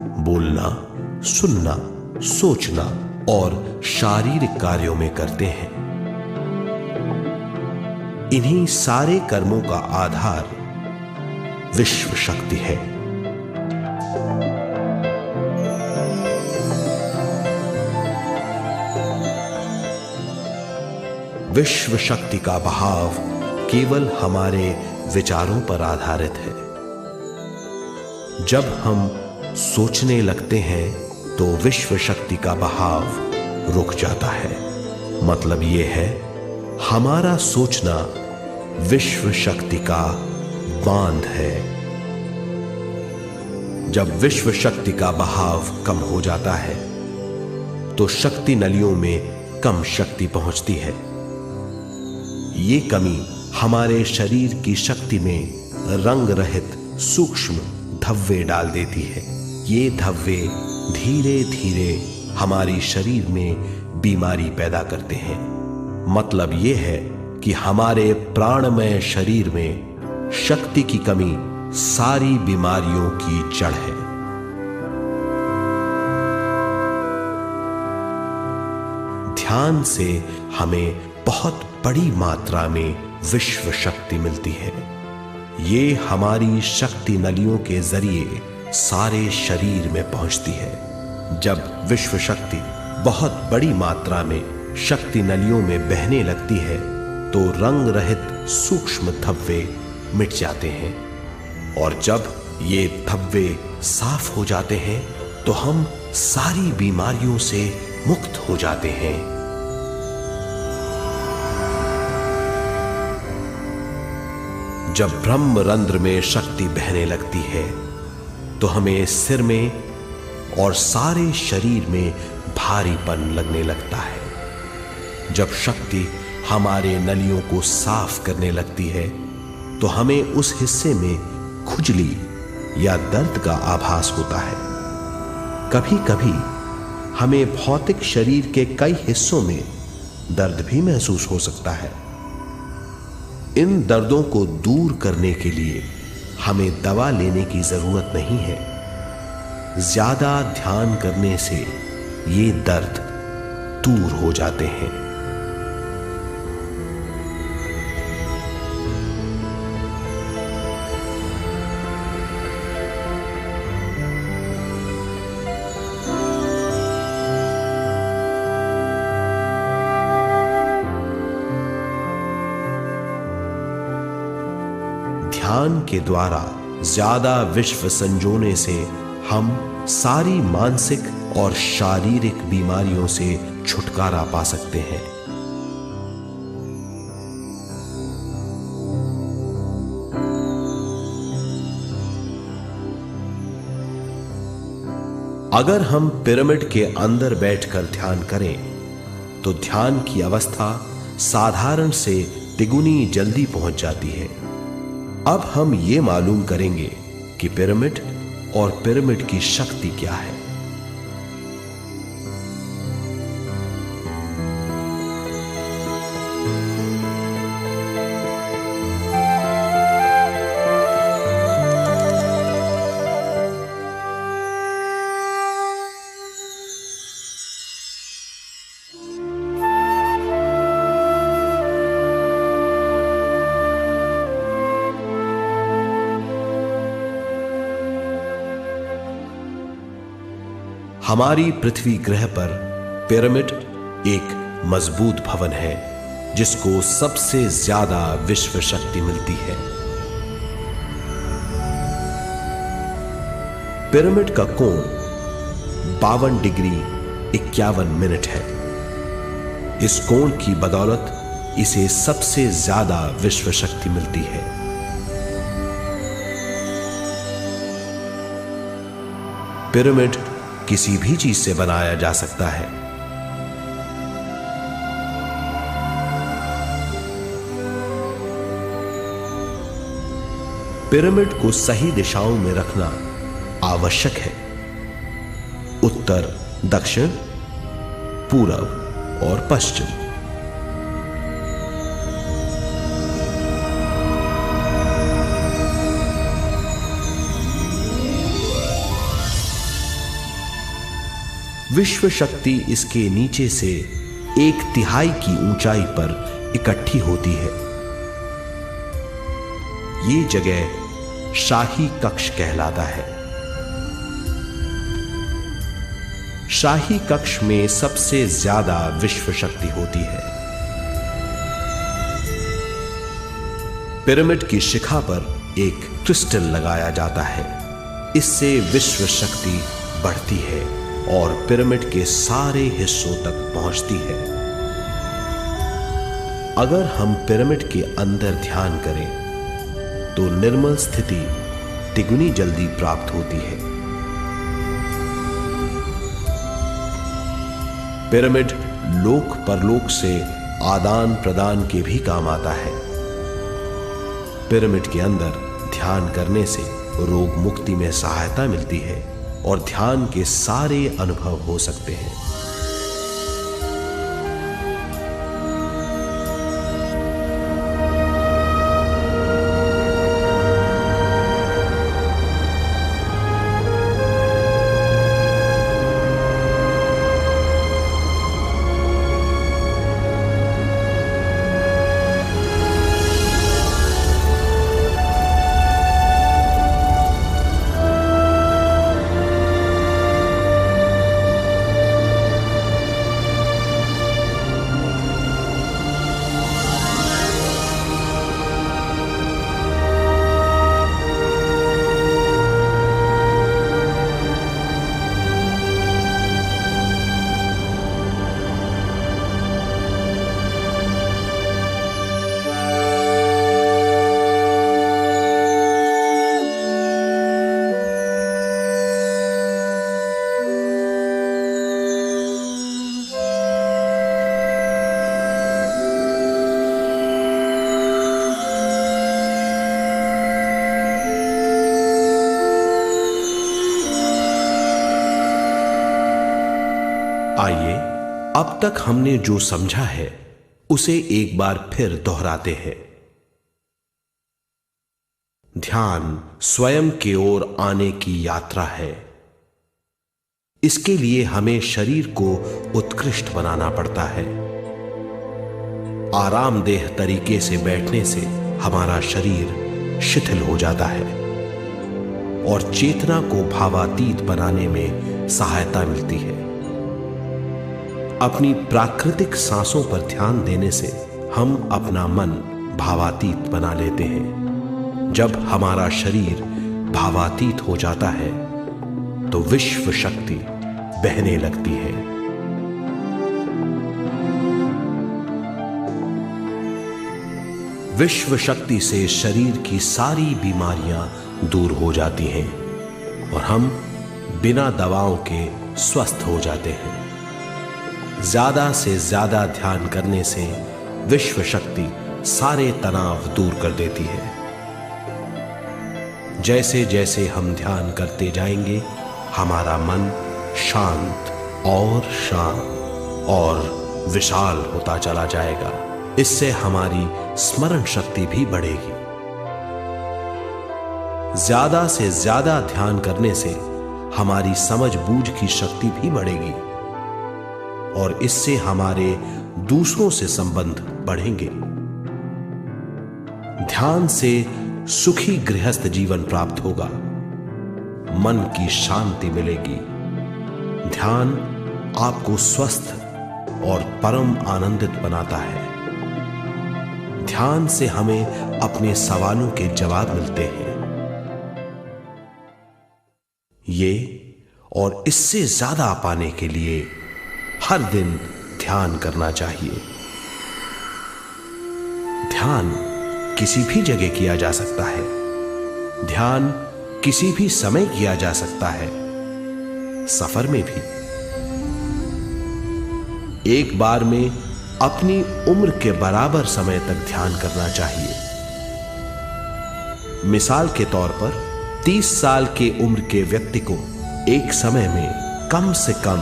बोलना, सुनना, सोचना और शारीरिक कार्यों में करते हैं। इन्हीं सारे कर्मों का आधार विश्व शक्ति है। विश्व शक्ति का बहाव केवल हमारे विचारों पर आधारित है। जब हम सोचने लगते हैं तो विश्व शक्ति का बहाव रुक जाता है। मतलब यह है, हमारा सोचना विश्व शक्ति का बांध है। जब विश्व शक्ति का बहाव कम हो जाता है तो शक्ति नलियों में कम शक्ति पहुंचती है। ये कमी हमारे शरीर की शक्ति में रंग रहित सूक्ष्म धब्बे डाल देती है। ये धब्बे धीरे धीरे हमारी शरीर में बीमारी पैदा करते हैं। मतलब ये है कि हमारे प्राणमय शरीर में शक्ति की कमी सारी बीमारियों की जड़ है। ध्यान से हमें बहुत बड़ी मात्रा में विश्व शक्ति मिलती है। ये हमारी शक्ति नलियों के जरिए सारे शरीर में पहुंचती है। जब विश्व शक्ति बहुत बड़ी मात्रा में शक्ति नलियों में बहने लगती है तो रंग रहित सूक्ष्म धब्बे मिट जाते हैं, और जब ये धब्बे साफ हो जाते हैं तो हम सारी बीमारियों से मुक्त हो जाते हैं। जब ब्रह्म रंध्र में शक्ति बहने लगती है तो हमें सिर में और सारे शरीर में भारीपन लगने लगता है। जब शक्ति हमारे नलियों को साफ करने लगती है तो हमें उस हिस्से में खुजली या दर्द का आभास होता है। कभी कभी हमें भौतिक शरीर के कई हिस्सों में दर्द भी महसूस हो सकता है। इन दर्दों को दूर करने के लिए हमें दवा लेने की जरूरत नहीं है। ज्यादा ध्यान करने से ये दर्द दूर हो जाते हैं। ध्यान के द्वारा ज्यादा विश्व संजोने से हम सारी मानसिक और शारीरिक बीमारियों से छुटकारा पा सकते हैं। अगर हम पिरामिड के अंदर बैठकर ध्यान करें तो ध्यान की अवस्था साधारण से तिगुनी जल्दी पहुंच जाती है। अब हम ये मालूम करेंगे कि पिरामिड और पिरामिड की शक्ति क्या है। हमारी पृथ्वी ग्रह पर पिरामिड एक मजबूत भवन है जिसको सबसे ज्यादा विश्व शक्ति मिलती है। पिरामिड का कोण 52 डिग्री 51 मिनट है। इस कोण की बदौलत इसे सबसे ज्यादा विश्व शक्ति मिलती है। पिरामिड किसी भी चीज से बनाया जा सकता है। पिरामिड को सही दिशाओं में रखना आवश्यक है। उत्तर, दक्षिण, पूरब और पश्चिम। विश्व शक्ति इसके नीचे से 1/3 की ऊंचाई पर इकट्ठी होती है। ये जगह शाही कक्ष कहलाता है। शाही कक्ष में सबसे ज्यादा विश्व शक्ति होती है। पिरामिड की शिखा पर एक क्रिस्टल लगाया जाता है। इससे विश्व शक्ति बढ़ती है और पिरामिड के सारे हिस्सों तक पहुंचती है। अगर हम पिरामिड के अंदर ध्यान करें तो निर्मल स्थिति तिगुनी जल्दी प्राप्त होती है। पिरामिड लोक परलोक से आदान प्रदान के भी काम आता है। पिरामिड के अंदर ध्यान करने से रोग मुक्ति में सहायता मिलती है और ध्यान के सारे अनुभव हो सकते हैं। आइए अब तक हमने जो समझा है उसे एक बार फिर दोहराते हैं। ध्यान स्वयं की ओर आने की यात्रा है। इसके लिए हमें शरीर को उत्कृष्ट बनाना पड़ता है। आरामदेह तरीके से बैठने से हमारा शरीर शिथिल हो जाता है और चेतना को भावातीत बनाने में सहायता मिलती है। अपनी प्राकृतिक सांसों पर ध्यान देने से हम अपना मन भावातीत बना लेते हैं। जब हमारा शरीर भावातीत हो जाता है तो विश्व शक्ति बहने लगती है। विश्व शक्ति से शरीर की सारी बीमारियां दूर हो जाती हैं और हम बिना दवाओं के स्वस्थ हो जाते हैं। ज्यादा से ज्यादा ध्यान करने से विश्व शक्ति सारे तनाव दूर कर देती है। जैसे जैसे हम ध्यान करते जाएंगे हमारा मन शांत और विशाल होता चला जाएगा। इससे हमारी स्मरण शक्ति भी बढ़ेगी। ज्यादा से ज्यादा ध्यान करने से हमारी समझ बूझ की शक्ति भी बढ़ेगी और इससे हमारे दूसरों से संबंध बढ़ेंगे। ध्यान से सुखी गृहस्थ जीवन प्राप्त होगा, मन की शांति मिलेगी। ध्यान आपको स्वस्थ और परम आनंदित बनाता है। ध्यान से हमें अपने सवालों के जवाब मिलते हैं। ये और इससे ज्यादा पाने के लिए हर दिन ध्यान करना चाहिए। ध्यान किसी भी जगह किया जा सकता है। ध्यान किसी भी समय किया जा सकता है, सफर में भी। एक बार में अपनी उम्र के बराबर समय तक ध्यान करना चाहिए। मिसाल के तौर पर 30 साल के उम्र के व्यक्ति को एक समय में कम से कम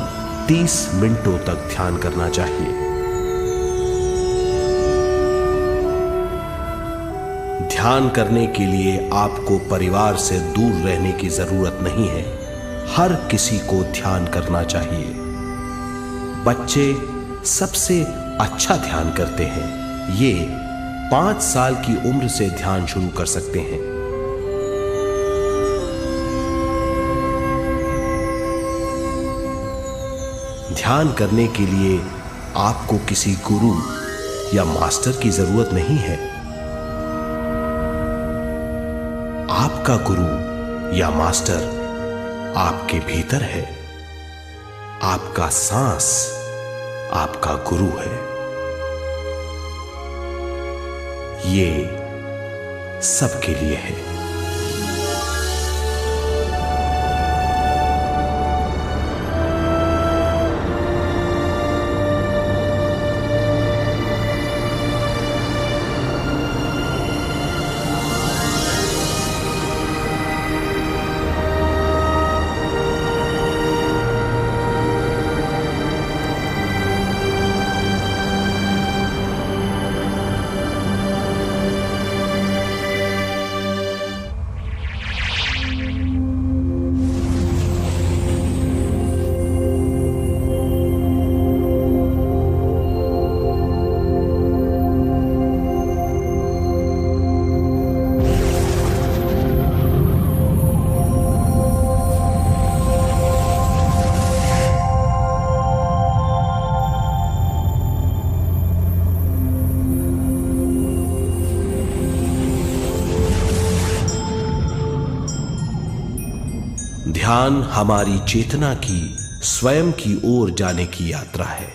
30 मिनटों तक ध्यान करना चाहिए। ध्यान करने के लिए आपको परिवार से दूर रहने की जरूरत नहीं है। हर किसी को ध्यान करना चाहिए। बच्चे सबसे अच्छा ध्यान करते हैं। ये 5 साल की उम्र से ध्यान शुरू कर सकते हैं। ध्यान करने के लिए आपको किसी गुरु या मास्टर की जरूरत नहीं है। आपका गुरु या मास्टर आपके भीतर है। आपका सांस आपका गुरु है। ये सबके लिए है। ध्यान हमारी चेतना की स्वयं की ओर जाने की यात्रा है।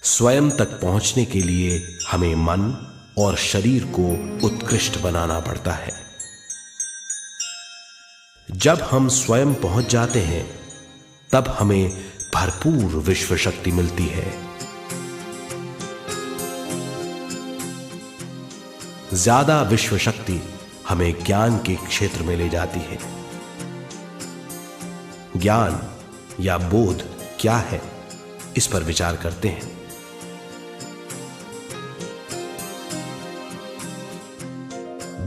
स्वयं तक पहुंचने के लिए हमें मन और शरीर को उत्कृष्ट बनाना पड़ता है। जब हम स्वयं पहुंच जाते हैं तब हमें भरपूर विश्व शक्ति मिलती है। ज्यादा विश्व शक्ति हमें ज्ञान के क्षेत्र में ले जाती है। ज्ञान या बोध क्या है, इस पर विचार करते हैं।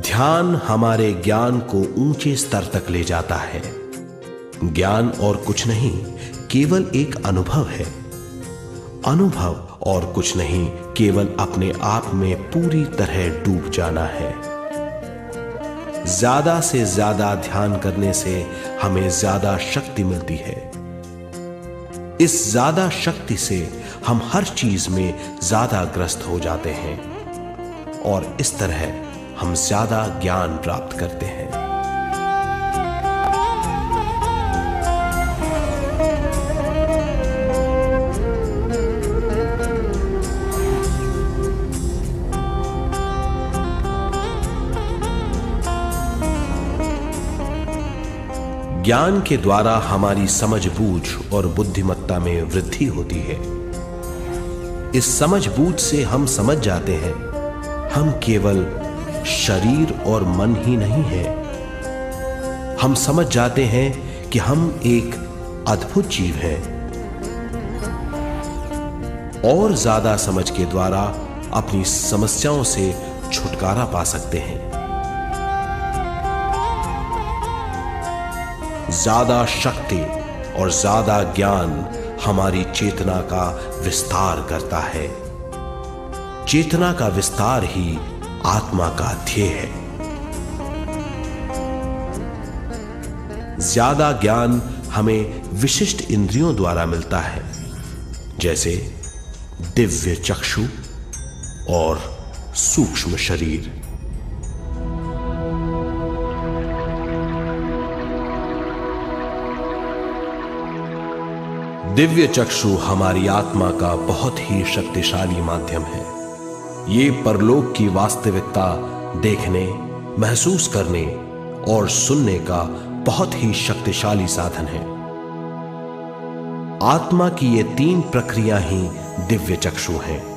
ध्यान हमारे ज्ञान को ऊंचे स्तर तक ले जाता है। ज्ञान और कुछ नहीं, केवल एक अनुभव है। अनुभव और कुछ नहीं, केवल अपने आप में पूरी तरह डूब जाना है। ज्यादा से ज्यादा ध्यान करने से हमें ज्यादा शक्ति मिलती है। इस ज्यादा शक्ति से हम हर चीज में ज्यादा ग्रस्त हो जाते हैं और इस तरह हम ज्यादा ज्ञान प्राप्त करते हैं। ज्ञान के द्वारा हमारी समझबूझ और बुद्धिमत्ता में वृद्धि होती है। इस समझबूझ से हम समझ जाते हैं हम केवल शरीर और मन ही नहीं हैं। हम समझ जाते हैं कि हम एक अद्भुत जीव हैं। और ज्यादा समझ के द्वारा अपनी समस्याओं से छुटकारा पा सकते हैं। ज्यादा शक्ति और ज्यादा ज्ञान हमारी चेतना का विस्तार करता है। चेतना का विस्तार ही आत्मा का ध्येय है। ज्यादा ज्ञान हमें विशिष्ट इंद्रियों द्वारा मिलता है, जैसे दिव्य चक्षु और सूक्ष्म शरीर। दिव्य चक्षु हमारी आत्मा का बहुत ही शक्तिशाली माध्यम है। ये परलोक की वास्तविकता देखने, महसूस करने और सुनने का बहुत ही शक्तिशाली साधन है। आत्मा की ये 3 प्रक्रिया ही दिव्य चक्षु हैं।